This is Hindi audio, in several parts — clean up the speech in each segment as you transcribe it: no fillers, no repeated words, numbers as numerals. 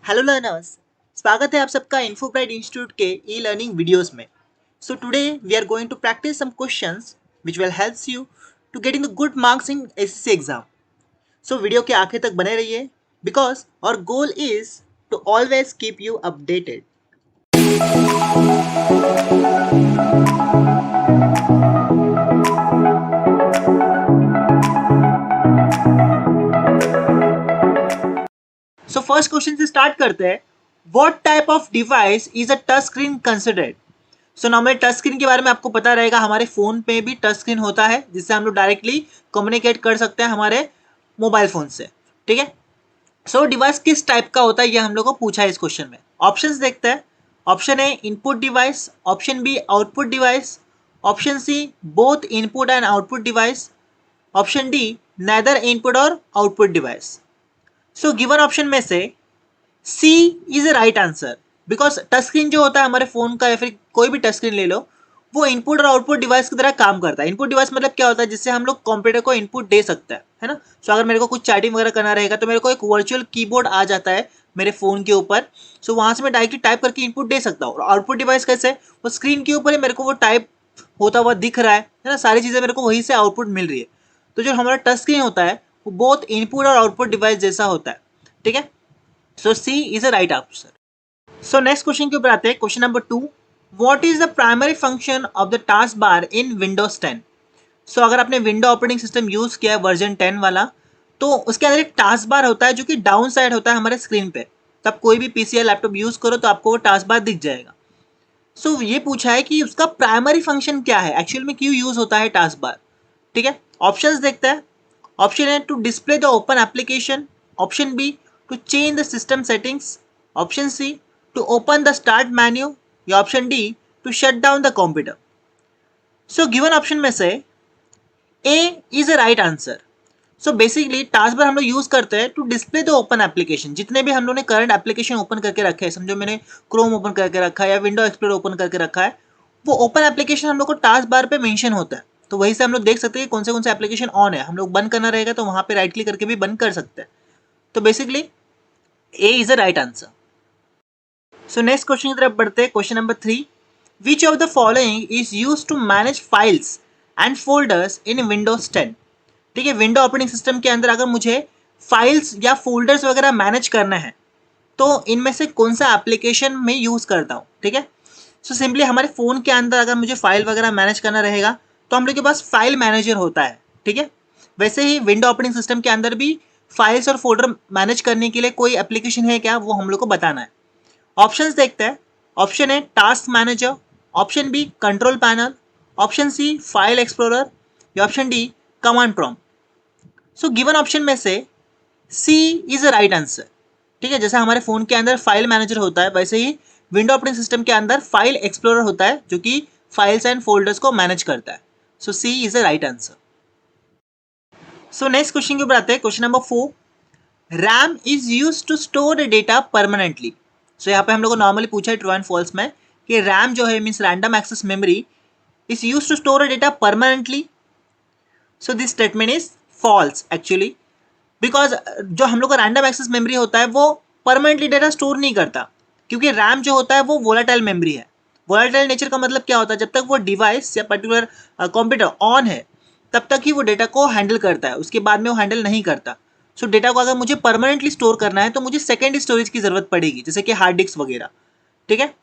हेलो लर्नर्स, स्वागत है आप सबका इन्फोब्राइट इंस्टीट्यूट के ई लर्निंग वीडियोस में। So today we are going to practice some questions which will helps you to getting the good marks in SSC exam. So video के आखिर तक बने रहिए because our goal is to always keep you updated. So first question से स्टार्ट करते हैं। What type of device is a touch screen considered? So normal touch screen के बारे में आपको पता रहेगा, हमारे फोन पे भी टच स्क्रीन होता है जिससे हम लोग डायरेक्टली कम्युनिकेट कर सकते हैं हमारे मोबाइल फोन से। ठीक है, सो डिवाइस किस टाइप का होता है ये हम लोग को पूछा है इस क्वेश्चन में। ऑप्शंस देखते हैं। Option A input device, option B output device, option C both input and output device, option D neither input और output device. So given option में से C is a right answer because touch screen जो होता है हमारे फोन का या फिर कोई भी टच स्क्रीन ले लो, वो इनपुट और आउटपुट डिवाइस की तरह काम करता है। इनपुट डिवाइस मतलब क्या होता है, जिससे हम लोग कंप्यूटर को इनपुट दे सकते हैं, है ना। सो अगर मेरे को कुछ चैटिंग वगैरह करना रहेगा तो मेरे को एक वर्चुअल कीबोर्ड आ जाता है मेरे फोन के ऊपर। सो वहां से मैं डायरेक्टली टाइप करके इनपुट दे सकता हूँ। और आउटपुट डिवाइस कैसे, वो स्क्रीन के ऊपर ही मेरे को वो टाइप होता हुआ दिख रहा है ना, सारी चीजें मेरे को वहीं से आउटपुट मिल रही है। तो जो हमारा टच स्क्रीन होता है वो बोथ इनपुट और आउटपुट डिवाइस जैसा होता है। ठीक है, so C is a right answer. So next question के ऊपर आते हैं। Question number 2, what is the primary function of the task bar in Windows 10? So अगर आपने विंडो ऑपरेटिंग सिस्टम यूज किया है वर्जन 10 वाला, तो उसके अंदर एक टास्क बार होता है जो कि डाउन साइड होता है हमारे स्क्रीन पे। तो आप कोई भी पीसी या लैपटॉप यूज करो तो आपको वो टास्क बार दिख जाएगा। सो ये पूछा है कि उसका प्राइमरी फंक्शन क्या है, एक्चुअल में क्यों यूज होता है टास्क बार। ठीक है, ऑप्शंस देखते हैं। Option A to display the open application, option B to change the system settings, option C to open the start menu, या option D to shut down the computer. So given option में से A is a right answer. So basically task bar हम लोग यूज करते हैं to display the open application. जितने भी हम लोग ने करंट एप्लीकेशन ओपन करके रखे हैं, समझो मैंने क्रोम ओपन करके रखा है या विंडो एक्सप्लोर ओपन करके रखा है, वो ओपन एप्लीकेशन हम लोग को टास्क बार पे मेंशन होता है। तो वहीं से हम लोग देख सकते हैं कौन से एप्लीकेशन ऑन है। हम लोग बंद करना रहेगा तो वहां पे राइट क्लिक करके भी बंद कर सकते हैं। तो basically A is a right answer. So next question की तरफ बढ़ते हैं। Question number 3, which of the following is use to manage files and folders in Windows 10? ठीक है, विंडो ऑपरेटिंग सिस्टम के अंदर अगर मुझे फाइल्स या फोल्डर्स वगैरह मैनेज करना है तो इनमें से कौन सा एप्लीकेशन में यूज करता हूँ। ठीक है, सो सिंपली हमारे फोन के अंदर अगर मुझे फाइल वगैरह मैनेज करना रहेगा तो हम लोग के पास फाइल मैनेजर होता है। ठीक है, वैसे ही विंडो ऑपरेटिंग सिस्टम के अंदर भी फाइल्स और फोल्डर मैनेज करने के लिए कोई एप्लीकेशन है क्या, वो हम लोग को बताना है। ऑप्शंस देखते हैं। Option A task manager, option B control panel, option C file explorer, या option D command prompt. So given option में से C is a right answer. ठीक है, जैसा हमारे फोन के अंदर फाइल मैनेजर होता है वैसे ही विंडो ऑपरेटिंग सिस्टम के अंदर फाइल एक्सप्लोरर होता है जो कि फाइल्स एंड फोल्डर्स को मैनेज करता है। So C is a right answer. So next question के ऊपर आते हैं। Question number 4, RAM is use to store data permanently. So यहाँ पे हम लोग को नॉर्मली पूछा है ट्रू एंड फॉल्स में कि रैम जो है means random access memory is use to store data permanently. So this statement is false actually, because जो हम लोग का रैंडम एक्सेस मेमोरी होता है वो परमानेंटली डेटा स्टोर नहीं करता, क्योंकि रैम जो होता है वो वोलाटाइल मेमोरी है। वोलाटाइल नेचर का मतलब क्या होता है, जब तक वो डिवाइस या पर्टिकुलर कंप्यूटर ऑन है तब तक ही वो डेटा को हैंडल करता है, उसके बाद में वो हैंडल नहीं करता। सो डेटा को अगर मुझे परमानेंटली स्टोर करना है तो मुझे सेकेंडरी स्टोरेज की जरूरत पड़ेगी, जैसे कि हार्ड डिस्क वगैरह। ठीक है,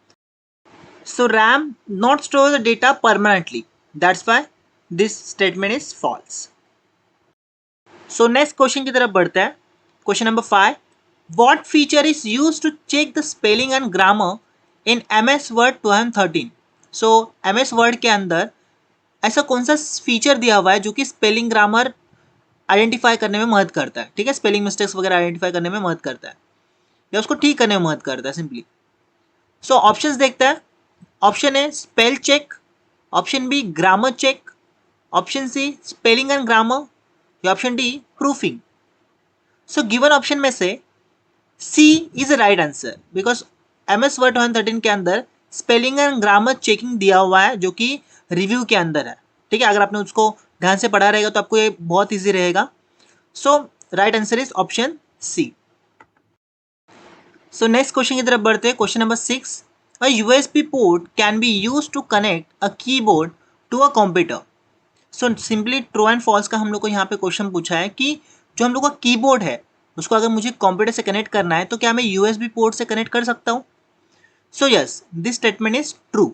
so RAM not store the data permanently, that's why this statement is false. So next question की तरफ बढ़ते हैं। Question number 5, what feature is use to check the spelling and grammar in MS Word 2013? सो MS वर्ड के अंदर ऐसा कौन सा फीचर दिया हुआ है जो कि स्पेलिंग ग्रामर आइडेंटिफाई करने में मदद करता है। ठीक है, स्पेलिंग मिस्टेक्स वगैरह आइडेंटिफाई करने में मदद करता है या उसको ठीक करने में मदद करता है सिंपली। सो ऑप्शंस देखते हैं। Option A spell check, option B grammar check, option C spelling and grammar, या option D proofing. So given option में से C is a right answer because MS Word 2013 के अंदर स्पेलिंग एंड ग्रामर चेकिंग दिया हुआ है जो कि रिव्यू के अंदर है। ठीक है, अगर आपने उसको ध्यान से पढ़ा रहेगा तो आपको ये बहुत ईजी रहेगा। So right answer is option C. So next question की तरफ बढ़ते हैं। Question number 6, a USB port can be use to connect a keyboard to a computer. So simply true and false का हम लोग को यहाँ पे क्वेश्चन पूछा है कि जो हम लोग का कीबोर्ड है उसको अगर मुझे कंप्यूटर से कनेक्ट करना है तो क्या मैं यूएसबी पोर्ट से कनेक्ट कर सकता हूँ? So yes, this statement is true.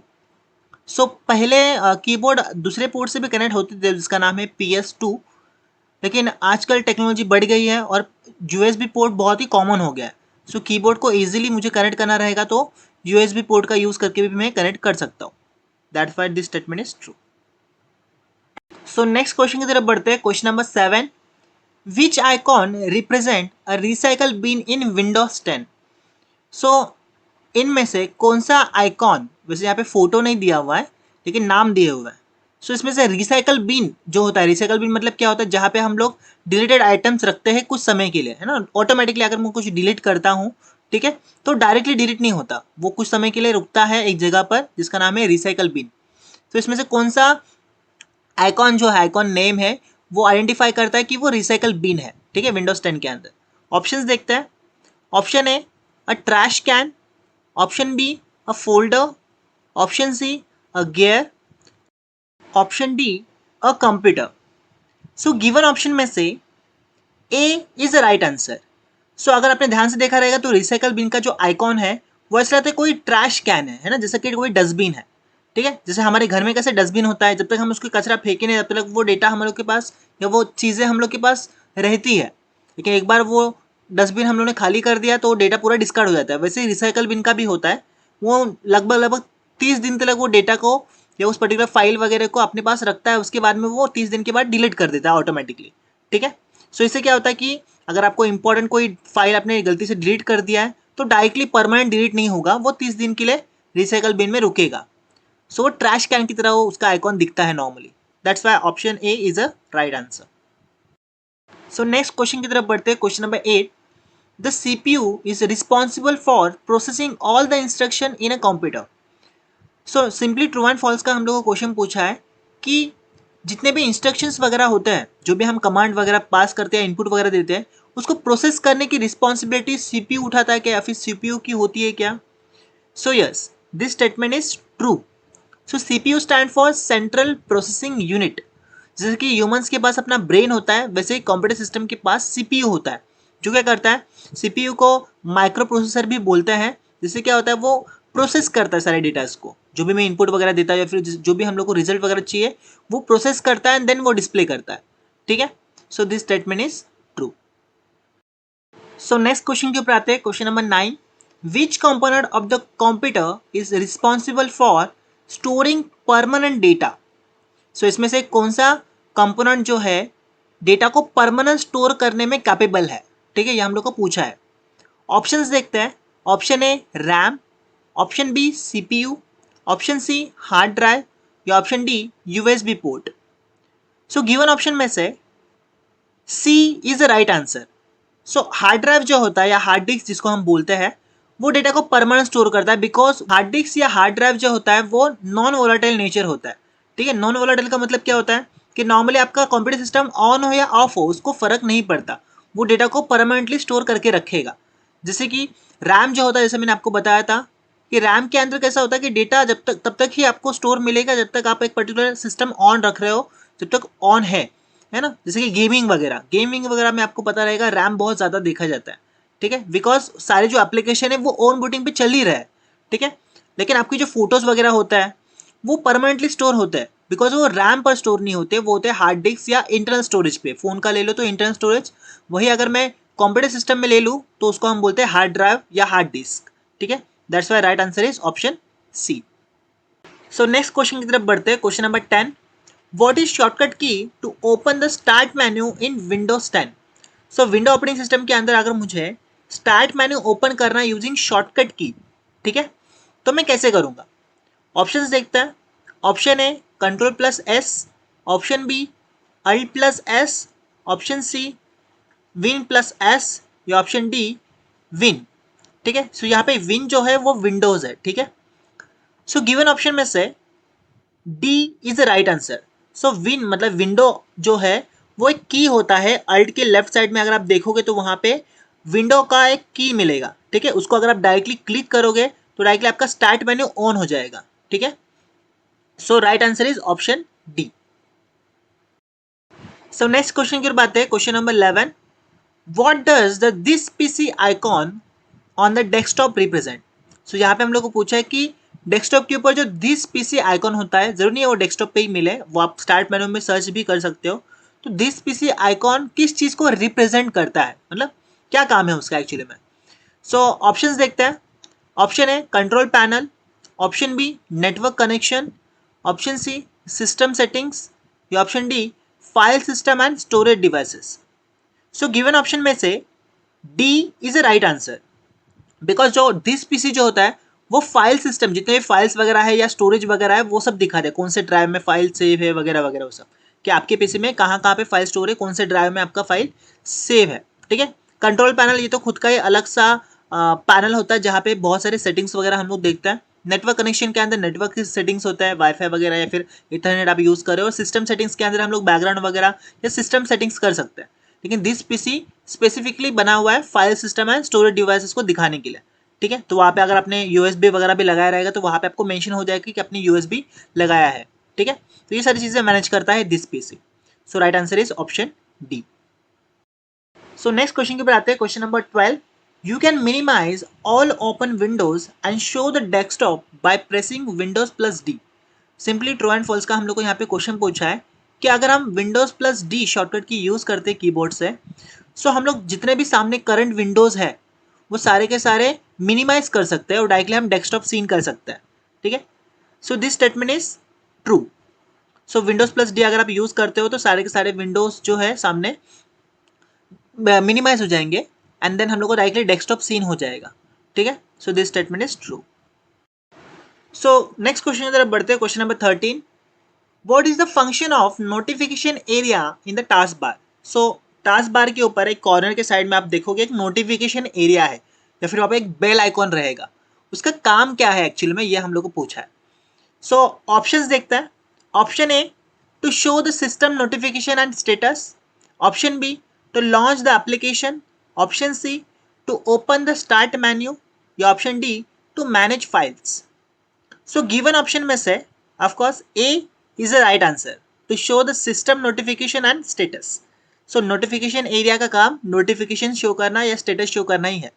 So पहले कीबोर्ड दूसरे पोर्ट से भी कनेक्ट होते थे जिसका नाम है PS2, लेकिन आजकल टेक्नोलॉजी बढ़ गई है और यूएसबी पोर्ट बहुत ही कॉमन हो गया है। सो कीबोर्ड को इजीली मुझे कनेक्ट करना रहेगा तो यूएसबी पोर्ट का यूज़ करके भी मैं कनेक्ट कर सकता हूँ। That's why this statement is true. So next question की तरफ बढ़ते हैं। Question number 7, which icon represent a recycle bin in Windows 10। So इनमें से कौन सा आइकॉन, वैसे यहाँ पे फोटो नहीं दिया हुआ है लेकिन नाम दिए हुआ है। सो इसमें से रिसाइकल बिन जो होता है, रिसाइकल बिन मतलब क्या होता है, जहाँ पे हम लोग डिलीटेड आइटम्स रखते हैं कुछ समय के लिए, है ना। ऑटोमेटिकली अगर मैं कुछ डिलीट करता हूँ, ठीक है, तो डायरेक्टली डिलीट नहीं होता, वो कुछ समय के लिए रुकता है एक जगह पर जिसका नाम है रिसाइकल बिन। तो इसमें से कौन सा आइकॉन जो है, आइकॉन नेम है, वो आइडेंटिफाई करता है कि वो रिसाइकल बिन है, ठीक है, विंडोज 10 के अंदर। ऑप्शंस देखते हैं। Option A, a trash can. Option B, a folder. Option C, a gear. Option D, a computer. So given option में से A is the right answer. So अगर आपने ध्यान से देखा रहेगा तो रिसाइकल बिन का जो आइकॉन है वो ऐसा लगता है कोई ट्रैश कैन है ना, जैसे कि कोई डस्टबिन है, ठीक है। जैसे हमारे घर में कैसे डस्टबिन होता है, जब तक हम उसको कचरा फेंके नहीं तब तक वो डेटा हम लोग के पास या वो चीज़ें हम लोग के पास रहती है, लेकिन एक बार वो डस्टबिन हम लोग ने खाली कर दिया तो डेटा पूरा डिस्कार्ड हो जाता है। वैसे ही रिसाइकल बिन का भी होता है, वो लगभग लगभग 30 दिन तक वो डेटा को या उस पर्टिकुलर फाइल वगैरह को अपने पास रखता है, उसके बाद में वो 30 दिन के बाद डिलीट कर देता है ऑटोमेटिकली, ठीक है। सो इससे क्या होता है कि अगर आपको इंपॉर्टेंट कोई फाइल आपने गलती से डिलीट कर दिया है तो डायरेक्टली परमानेंट डिलीट नहीं होगा, वो 30 दिन के लिए रिसाइकल बिन में रुकेगा। सो वो ट्रैश कैन की तरह वो उसका आइकॉन दिखता है normally. That's why option A is a right answer. So next question की तरफ बढ़ते हैं। Question number 8, the CPU is responsible for processing all the instruction in a computer. So simply true and false का हम लोग को क्वेश्चन पूछा है कि जितने भी इंस्ट्रक्शंस वगैरह होते हैं, जो भी हम कमांड वगैरह पास करते हैं, इनपुट वगैरह देते हैं, उसको प्रोसेस करने की रिस्पॉन्सिबिलिटी CPU उठाता है क्या या फिर CPU की होती है क्या? So yes, this statement is true. So CPU stand for central processing unit. जैसे कि ह्यूमंस के पास अपना ब्रेन होता है, वैसे ही कंप्यूटर सिस्टम के पास CPU होता है, जो क्या करता है, CPU को माइक्रो प्रोसेसर भी बोलते हैं। जिससे क्या होता है, वो प्रोसेस करता है सारे डेटास को, जो भी मैं इनपुट वगैरह देता है या फिर जो भी हम लोग को रिजल्ट वगैरह चाहिए वो प्रोसेस करता है एंड देन वो डिस्प्ले करता है, ठीक है। So this statement is true. So next question के ऊपर आते हैं। Question number 9, which component of the computer is responsible for storing permanent data. So इसमें से कौन सा कंपोनेंट जो है डेटा को परमानेंट स्टोर करने में कैपेबल है, ठीक है, ये हम लोग को पूछा है। ऑप्शंस देखते हैं। Option A RAM, option B CPU, option C hard drive या option D USB port. So given option में से C is the right answer. So hard drive जो होता है या हार्ड डिस्क जिसको हम बोलते हैं, वो डेटा को परमानेंट स्टोर करता है, बिकॉज हार्ड डिस्क या हार्ड ड्राइव जो होता है वो नॉन वोलाटाइल नेचर होता है, ठीक है। नॉन वोलाटाइल का मतलब क्या होता है कि नॉर्मली आपका कंप्यूटर सिस्टम ऑन हो या ऑफ हो उसको फर्क नहीं पड़ता, वो डेटा को परमानेंटली स्टोर करके रखेगा। जैसे कि रैम जो होता है, जैसे मैंने आपको बताया था कि रैम के अंदर कैसा होता है कि डेटा जब तक तब तक ही आपको स्टोर मिलेगा जब तक आप एक पर्टिकुलर सिस्टम ऑन रख रहे हो, जब तक ऑन है ना। जैसे कि गेमिंग वगैरह में आपको पता रहेगा रैम बहुत ज़्यादा देखा जाता है, ठीक है, बिकॉज सारे जो एप्लीकेशन है वो ऑन बूटिंग पे चल ही रहा है, ठीक है। लेकिन आपकी जो फोटोज़ वगैरह होता है वो परमानेंटली स्टोर होता है, बिकॉज वो रैम पर स्टोर नहीं होते, वो होते हैं हार्ड डिस्क या इंटरनल स्टोरेज पे। फ़ोन का ले लो तो इंटरनल स्टोरेज, वही अगर मैं कंप्यूटर सिस्टम में ले लूँ तो उसको हम बोलते हैं हार्ड ड्राइव या हार्ड डिस्क, ठीक है। That's why right answer is option C. So next question की तरफ बढ़ते हैं। Question number 10, what is shortcut key to open the start menu in Windows 10। So window operating system के अंदर अगर मुझे स्टार्ट मेन्यू ओपन करना है यूजिंग शॉर्टकट की, ठीक है, तो मैं कैसे करूंगा? ऑप्शंस देखते हैं। Option A Ctrl+S, option B Alt+S, option C Win+S या ऑप्शन डी विन, ठीक है। सो यहाँ पे विन जो है वो विंडोज है, ठीक है। सो गिवन ऑप्शन में से D is the right answer. So win मतलब विंडो जो है वो एक की होता है, अल्ट के लेफ्ट साइड में अगर आप देखोगे तो वहां पे विंडो का एक की मिलेगा, ठीक है, उसको अगर आप डायरेक्टली क्लिक करोगे तो डायरेक्टली आपका स्टार्ट मेन्यू ऑन हो जाएगा, ठीक है। So right answer is option D. So next question की ओर बात है, question number 11, what does the this PC icon on the desktop represent. So यहाँ पे हम लोग को पूछा है कि डेस्कटॉप के ऊपर जो दिस पीसी आइकॉन होता है, जरूर नहीं है वो डेस्कटॉप पे ही मिले, वो आप स्टार्ट मेनू में सर्च भी कर सकते हो। तो दिस पीसी आइकॉन किस चीज को रिप्रेजेंट करता है, मतलब क्या काम है उसका एक्चुअली में। सो ऑप्शंस देखते हैं। Option A control panel, option B network connection, option C system settings, या option D file system and storage devices. So given option में से D is a right answer, because जो दिस पीसी जो होता है वो फाइल सिस्टम, जितने भी फाइल्स वगैरह है या स्टोरेज वगैरह है वो सब दिखा दे, कौन से ड्राइव में फाइल सेव है वगैरह वगैरह, वो सब कि आपके पीसी में कहाँ कहाँ पे फाइल स्टोर है, कौन से ड्राइव में आपका फाइल सेव है, ठीक है। कंट्रोल पैनल ये तो खुद का ही अलग सा पैनल होता है जहाँ पे बहुत सारे सेटिंग्स वगैरह हम लोग देखते हैं। नेटवर्क कनेक्शन के अंदर नेटवर्क की सेटिंग्स होता है, वाईफाई वगैरह या फिर इंटरनेट आप यूज़ कर रहे हो, और सिस्टम सेटिंग्स के अंदर हम लोग बैकग्राउंड वगैरह या सिस्टम सेटिंग्स कर सकते हैं। लेकिन दिस पीसी स्पेसिफिकली बना हुआ है file system and storage devices को दिखाने के लिए, ठीक है। तो वहाँ पे अगर आपने यूएसबी वगैरह भी लगाया रहेगा तो वहाँ पे आपको मेंशन हो जाएगा कि आपने यूएसबी लगाया है, ठीक है। तो ये सारी चीज़ें मैनेज करता है this PC. So right answer is option D. So next question के ऊपर आते हैं, question number 12, you can minimize all open windows and show the desktop by pressing Windows plus D. Simply true and false का हम लोग को यहाँ पे क्वेश्चन पूछा है कि अगर हम विंडोज प्लस डी शॉर्टकट की यूज़ करते हैं कीबोर्ड से, सो हम लोग जितने भी सामने करंट विंडोज है वो सारे के सारे मिनिमाइज कर सकते हैं और डायरेक्टली हम डेस्कटॉप सीन कर सकते हैं, ठीक है। So this statement is true. So Windows plus D अगर आप यूज़ करते हो तो सारे के सारे विंडोज जो है सामने मिनिमाइज हो जाएंगे एंड देन हम लोग को डायरेक्टली डेस्कटॉप सीन हो जाएगा, ठीक है। So this statement is true. So next question की तरफ बढ़ते हैं, question number 13, what is the function of notification area in the task bar. So task bar के ऊपर एक कॉर्नर के साइड में आप देखोगे एक नोटिफिकेशन एरिया है या फिर वहाँ पे एक बेल आइकॉन रहेगा, उसका काम क्या है एक्चुअली में, ये हम लोग को पूछा है। सो ऑप्शंस देखते हैं। Option A to show the system notification and status, option B to launch the application, option C to open the start menu, या option D to manage files. So given option में से of course A is the right answer, to show the system notification and status. So notification area का काम नोटिफिकेशन शो करना या स्टेटस शो करना ही है।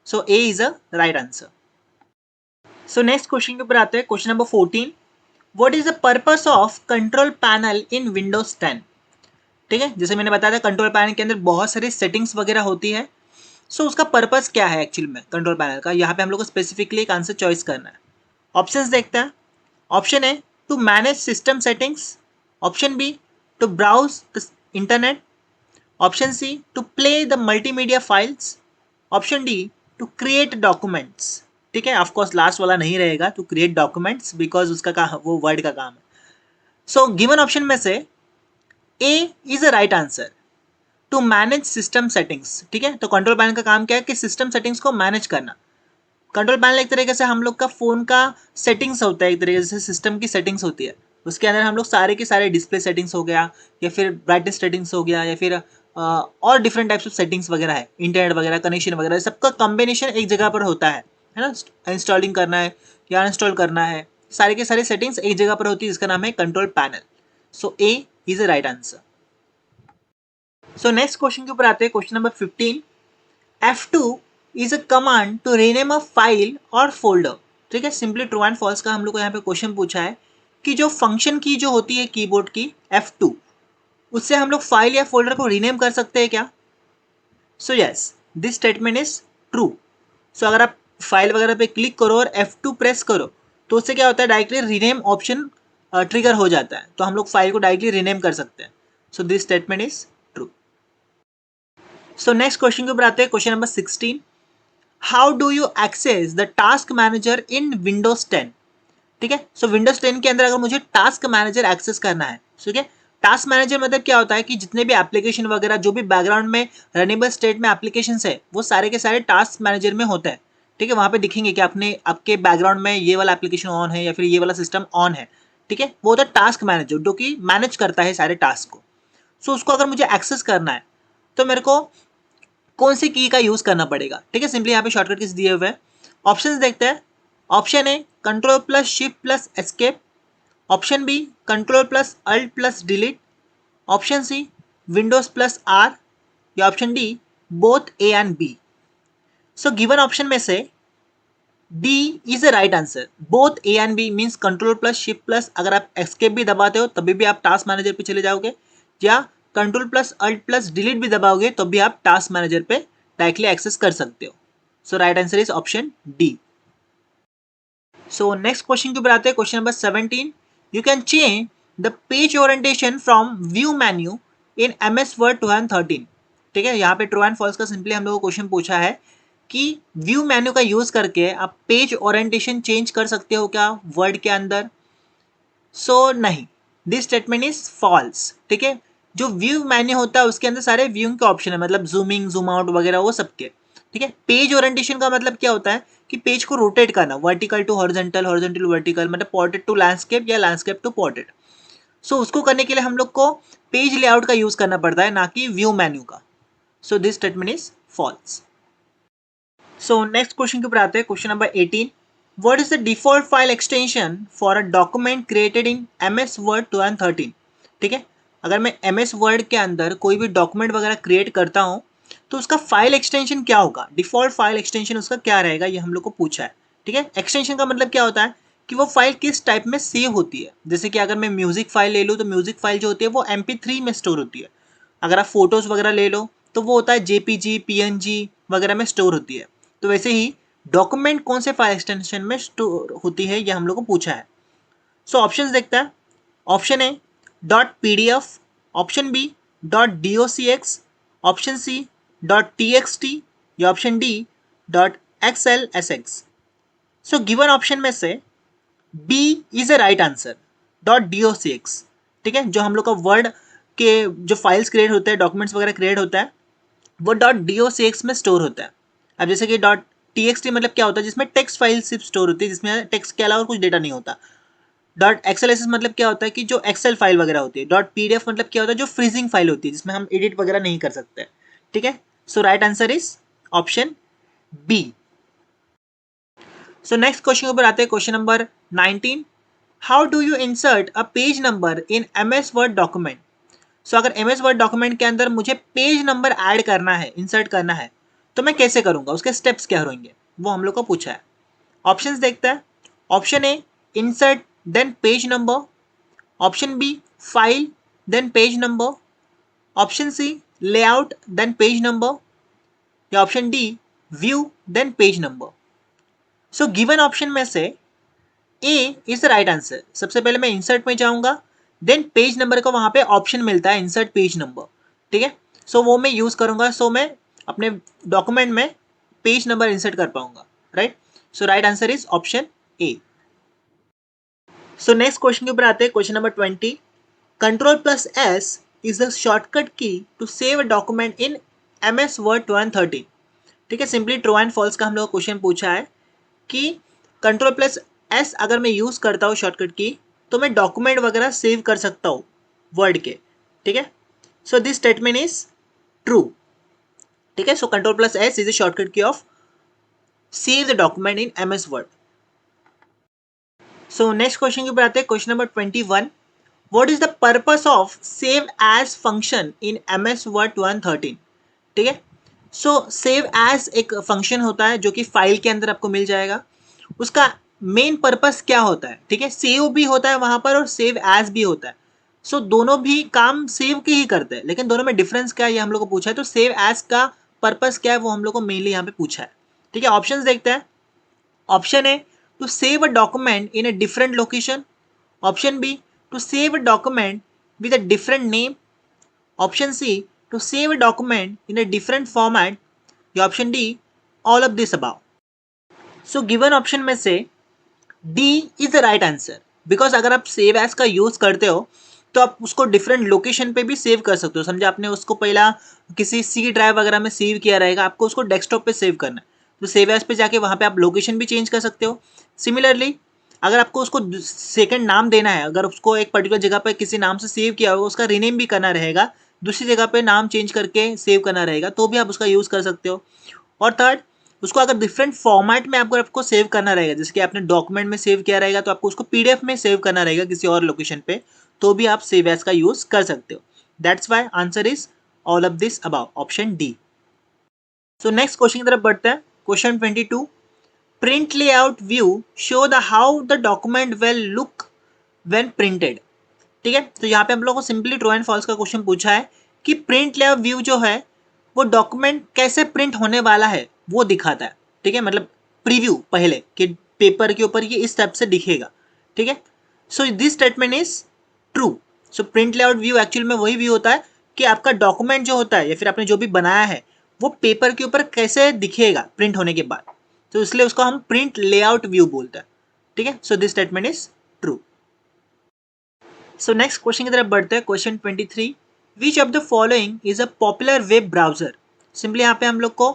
So A is a right answer. So next question के ऊपर आते हैं, question number 14, what is the purpose of control panel in Windows 10। ठीक है, जैसे मैंने बताया था कंट्रोल पैनल के अंदर बहुत सारी सेटिंग्स वगैरह होती है। सो उसका पर्पस क्या है एक्चुअली में कंट्रोल पैनल का, यहाँ पे हम लोग को स्पेसिफिकली एक आंसर चॉइस करना है। ऑप्शंस देखते हैं। Option A to manage system settings, option B to browse the internet, option C to play the multimedia files, option D to create documents. ठीक है, ऑफकोर्स लास्ट वाला नहीं रहेगा, टू क्रिएट डॉक्यूमेंट्स, बिकॉज उसका वो वर्ड का काम है। सो गिवन ऑप्शन में से A is a right answer, to manage system settings. ठीक है, तो कंट्रोल पैनल का काम क्या है कि सिस्टम सेटिंग्स को मैनेज करना। कंट्रोल पैनल एक तरीके से हम लोग का फोन का सेटिंग्स होता है, एक तरीके से सिस्टम की सेटिंग्स होती है। उसके अंदर हम लोग सारे के सारे डिस्प्ले सेटिंग्स हो गया या फिर ब्राइटनेस सेटिंग्स हो गया या फिर और डिफरेंट टाइप्स ऑफ सेटिंग्स वगैरह है, इंटरनेट वगैरह कनेक्शन वगैरह, सबका कॉम्बिनेशन एक जगह पर होता है ना। इंस्टॉलिंग करना है या अनइंस्टॉल करना है, सारे के सारे सेटिंग्स एक जगह पर होती है, जिसका नाम है control panel. So A is the right answer. So next question के ऊपर आते हैं, question number 15, F2 is a command to rename a file और फोल्डर। ठीक है, सिंपली ट्रू एंड फॉल्स का हम लोग को यहाँ पे क्वेश्चन पूछा है कि जो फंक्शन की जो होती है कीबोर्ड की F2, उससे हम लोग फाइल या फोल्डर को रीनेम कर सकते हैं क्या। So yes, this statement is true. So अगर आप फाइल वगैरह पे क्लिक करो और F2 प्रेस करो तो उससे क्या होता है, डायरेक्टली रीनेम ऑप्शन ट्रिगर हो जाता है, तो हम लोग फाइल को डायरेक्टली रीनेम कर सकते हैं। So this statement is true. So next question के ऊपर आते हैं, question number 16, how do you access the task manager in Windows 10। ठीक है, सो विंडोज 10 के अंदर अगर मुझे टास्क मैनेजर एक्सेस करना है, ठीक है, टास्क मैनेजर मतलब क्या होता है कि जितने भी एप्लीकेशन वगैरह जो भी बैकग्राउंड में रनेबल स्टेट में एप्लीकेशन है वो सारे के सारे टास्क मैनेजर में होते हैं। ठीक है, वहाँ पे दिखेंगे कि आपके बैकग्राउंड में ये वाला एप्लीकेशन ऑन है या फिर ये वाला सिस्टम ऑन है। ठीक है, वो होता है टास्क मैनेजर जो कि मैनेज करता है सारे टास्क को। सो उसको अगर मुझे एक्सेस करना है तो मेरे को कौन सी की का यूज करना पड़ेगा। ठीक है, सिंपली यहाँ पे शॉर्टकट कीज दिए हुए हैं। ऑप्शंस देखते हैं। Option A control plus shift plus escape, option B control plus alt plus delete, option C Windows plus R, या option D both A and B. So given option में से D is the right answer. Both A and B means control plus shift plus, अगर आप एस्केप भी दबाते हो तभी भी आप टास्क मैनेजर पे चले जाओगे, या control plus alt plus delete भी दबाओगे तो भी आप टास्क मैनेजर पे डायरेक्टली एक्सेस कर सकते हो। So right answer is option D. So next question के ऊपर आते हैं, question number 17। You can change the page orientation from view menu in MS Word 2013। ठीक है, यहाँ पे ट्रू एंड फॉल्स का सिंपली हम लोग को क्वेश्चन पूछा है कि व्यू मेन्यू का यूज करके आप पेज ओरिएंटेशन चेंज कर सकते हो क्या वर्ड के अंदर। सो नहीं, दिस स्टेटमेंट इज फॉल्स। ठीक है, जो व्यू मेन्यू होता है उसके अंदर सारे व्यूइंग के ऑप्शन है, मतलब जूमिंग जूम आउट वगैरह वो सबके। ठीक है, पेज ओरिएंटेशन का मतलब क्या होता है कि पेज को रोटेट करना, vertical to horizontal, horizontal to vertical, मतलब पोर्ट्रेट टू लैंडस्केप या लैंडस्केप टू पोर्ट्रेट। सो उसको करने के लिए हम लोग को पेज लेआउट का यूज करना पड़ता है, ना कि व्यू मेन्यू का। So this statement is false. So next question के ऊपर आते हैं, question number 18। What is the default file extension for a document created in MS Word 2013। ठीक है, अगर मैं MS वर्ड के अंदर कोई भी डॉक्यूमेंट वगैरह क्रिएट करता हूँ तो उसका फाइल एक्सटेंशन क्या होगा, डिफॉल्ट फाइल एक्सटेंशन उसका क्या रहेगा, ये हम लोग को पूछा है। ठीक है, एक्सटेंशन का मतलब क्या होता है कि वो फाइल किस टाइप में सेव होती है। जैसे कि अगर मैं म्यूजिक फाइल ले लूँ तो म्यूजिक फाइल जो होती है वो MP3 में स्टोर होती है। अगर आप फोटोज वगैरह ले लो तो वो होता है JPG PNG वगैरह में स्टोर होती है। तो वैसे ही डॉक्यूमेंट कौन से फाइल एक्सटेंशन में स्टोर होती है, ये हम लोग को पूछा है। सो ऑप्शंस देखते हैं। Option A .PDF, option B .docx, option C .txt, या option D .xlsx। So given option में से B is a right answer, .docx। ठीक है, जो हम लोग का वर्ड के जो फाइल्स क्रिएट होते हैं, डॉक्यूमेंट्स वगैरह क्रिएट होता है, वो .docx में स्टोर होता है। अब जैसे कि .txt मतलब क्या होता है, जिसमें टेक्स्ट फाइल सिर्फ स्टोर होती है, जिसमें टेक्स्ट के अलावा कुछ डेटा नहीं होता। .xlss मतलब क्या होता है कि जो एक्सेल फाइल वगैरह होती है। .pdf मतलब क्या होता है, जो फ्रीजिंग फाइल होती है जिसमें हम एडिट वगैरह नहीं कर सकते। ठीक है, so right answer is option B. So next question के ऊपर आते हैं, question number 19। How do you insert a page number in MS Word document. So अगर MS वर्ड डॉक्यूमेंट के अंदर मुझे पेज नंबर ऐड करना है, इंसर्ट करना है, तो मैं कैसे करूंगा, उसके स्टेप्स क्या होंगे, वो हम लोग को पूछा है। ऑप्शंस देखते हैं। Option A insert then page number, option B file then page number, option C layout then page number, या option D view then page number. So given option में से A is the right answer. सबसे पहले मैं इंसर्ट में जाऊंगा, देन पेज नंबर का वहां पे ऑप्शन मिलता है इंसर्ट पेज नंबर। ठीक है, सो वो मैं यूज करूंगा, सो मैं अपने डॉक्यूमेंट में पेज नंबर इंसर्ट कर पाऊंगा। Right, so right answer is option A. So next question के ऊपर आते हैं, question number 20। Control plus S is the shortcut key to save a document in MS Word 2013। ठीक है, सिंपली ट्रू एंड फॉल्स का हम लोग क्वेश्चन पूछा है कि कंट्रोल प्लस एस अगर मैं यूज करता हूँ शॉर्टकट की, तो मैं डॉक्यूमेंट वगैरह सेव कर सकता हूँ वर्ड के। ठीक है, so this statement is true. ठीक है, so control plus S is the shortcut key of save the document in MS Word. So next question के ऊपर आते हैं, question number 21। What is the purpose of save as function in MS Word 2013। ठीक है, सो सेव एज एक फंक्शन होता है जो कि फाइल के अंदर आपको मिल जाएगा। उसका मेन पर्पस क्या होता है, ठीक है, सेव भी होता है वहां पर और सेव एज भी होता है। सो दोनों भी काम सेव के ही करते हैं, लेकिन दोनों में डिफरेंस क्या है ये हम लोग को पूछा है। तो सेव एज का पर्पस क्या है वो हम लोग को मेनली यहाँ पे पूछा है। ठीक है, ऑप्शंस देखते हैं। Option A to save a document in a different location, option B to save a document with a different name, option C to save a document in a different format, या option D all of this above. So given option में से D is the right answer, because अगर आप सेव एज का यूज करते हो तो आप उसको डिफरेंट लोकेशन पे भी सेव कर सकते हो। समझे आपने उसको पहला किसी C ड्राइव वगैरह में सेव किया रहेगा, आपको उसको डेस्कटॉप पे सेव करना है, तो सेव एज पे जाके वहां पे आप लोकेशन भी चेंज कर सकते हो। सिमिलरली अगर आपको उसको सेकंड नाम देना है, अगर उसको एक पर्टिकुलर जगह पर किसी नाम से सेव किया होगा, उसका रीनेम भी करना रहेगा, दूसरी जगह पे नाम चेंज करके सेव करना रहेगा तो भी आप उसका यूज़ कर सकते हो। और थर्ड, उसको अगर डिफरेंट फॉर्मेट में आपको सेव करना रहेगा, जैसे कि आपने डॉक्यूमेंट में सेव किया रहेगा तो आपको उसको पीडीएफ में सेव करना रहेगा किसी और लोकेशन पे, तो भी आप सेव एज का यूज़ कर सकते हो। That's why answer is all of this above, option D. So next question की तरफ बढ़ते हैं। Question 22, print layout view show the how the document will look when printed. ठीक है, तो यहाँ पे हम लोग को सिंपली ट्रू एंड फॉल्स का क्वेश्चन पूछा है कि प्रिंट लेआउट व्यू जो है वो डॉक्यूमेंट कैसे प्रिंट होने वाला है वो दिखाता है। ठीक है, मतलब प्रीव्यू पहले कि पेपर के ऊपर ये इस टाइप से दिखेगा। ठीक है, so this statement is true. So print layout view actual में वही व्यू होता है कि आपका डॉक्यूमेंट जो होता है या फिर आपने जो भी बनाया है वो पेपर के ऊपर कैसे दिखेगा प्रिंट होने के बाद, तो इसलिए उसको हम प्रिंट लेआउट व्यू बोलते हैं। ठीक है, so this statement is true. So next question की तरफ बढ़ते हैं। Question 23, which of the following is a popular web browser. Simply यहाँ पे हम लोग को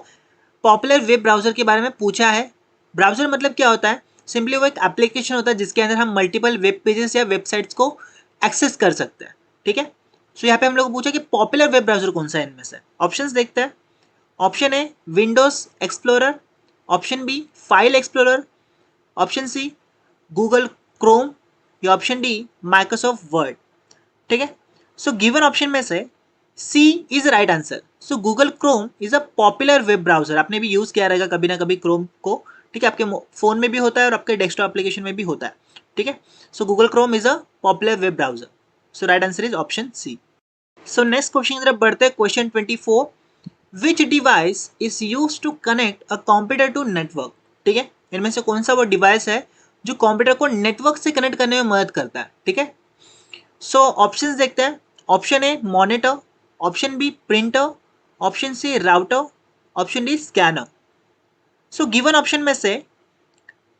पॉपुलर वेब ब्राउजर के बारे में पूछा है। ब्राउजर मतलब क्या होता है, सिंपली वो एक एप्लीकेशन होता है जिसके अंदर हम मल्टीपल वेब पेजेस या वेबसाइट्स को एक्सेस कर सकते हैं। ठीक है, सो यहाँ पे हम लोग को पूछा कि पॉपुलर वेब ब्राउजर कौन सा है इनमें से। ऑप्शंस देखते हैं। Option A Windows Explorer, option B file explorer, option C Google Chrome, या ऑप्शन डी माइक्रोसॉफ्ट वर्ड। ठीक है, सो गिवन ऑप्शन में से C is right answer. So Google Chrome is a popular web browser, आपने भी यूज किया रहेगा कभी ना कभी क्रोम को। ठीक है, आपके फोन में भी होता है और आपके डेस्कटॉप एप्लीकेशन में भी होता है। ठीक है, so Google Chrome is a popular web browser. So right answer is option C. So next question की तरफ बढ़ते हैं। Question 24, which device is use to connect a computer to network. ठीक है, इनमें से कौन सा वो डिवाइस है जो कंप्यूटर को नेटवर्क से कनेक्ट करने में मदद करता है। ठीक है, सो ऑप्शंस देखते हैं। Option A monitor, option B printer, option C router, option D scanner. So given option में से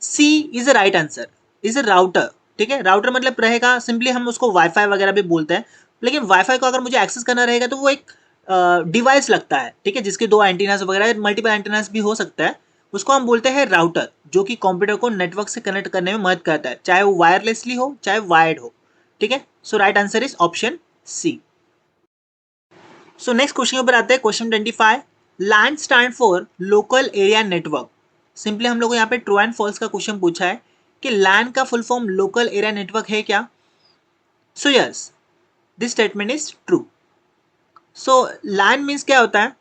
C is a right answer, is a router. ठीक है, राउटर मतलब रहेगा, सिंपली हम उसको वाईफाई वगैरह भी बोलते हैं, लेकिन वाईफाई को अगर मुझे एक्सेस करना रहेगा तो वो एक डिवाइस लगता है। ठीक है, जिसके दो एंटीनास वगैरह, मल्टीपल एंटीनास भी हो सकता है, उसको हम बोलते हैं राउटर, जो कि कंप्यूटर को नेटवर्क से कनेक्ट करने में मदद करता है, चाहे वो वायरलेसली हो चाहे वायर्ड हो। ठीक है, so right answer is option C. So next question के ऊपर आते हैं। Question 25, LAN stand for local area network. Simply हम लोग को यहाँ पे ट्रू एंड फॉल्स का क्वेश्चन पूछा है कि लैन का full form local area network है क्या। So yes, this statement is true. So LAN means क्या होता है,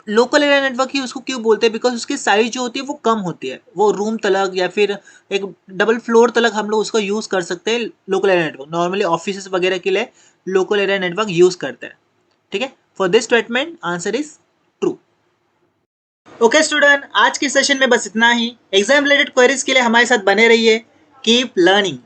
लोकल एरिया नेटवर्क ही उसको क्यों बोलते हैं, बिकॉज उसकी साइज जो होती है वो कम होती है, वो रूम तलक या फिर एक डबल फ्लोर तलक हम लोग उसको यूज कर सकते हैं। Local area network normally office वगैरह के लिए लोकल एरिया नेटवर्क यूज करते हैं। ठीक है, for this statement answer is true. Okay student, आज के सेशन में बस इतना ही। एग्जाम रिलेटेड क्वेरीज के लिए हमारे साथ बने रहिए। Keep learning.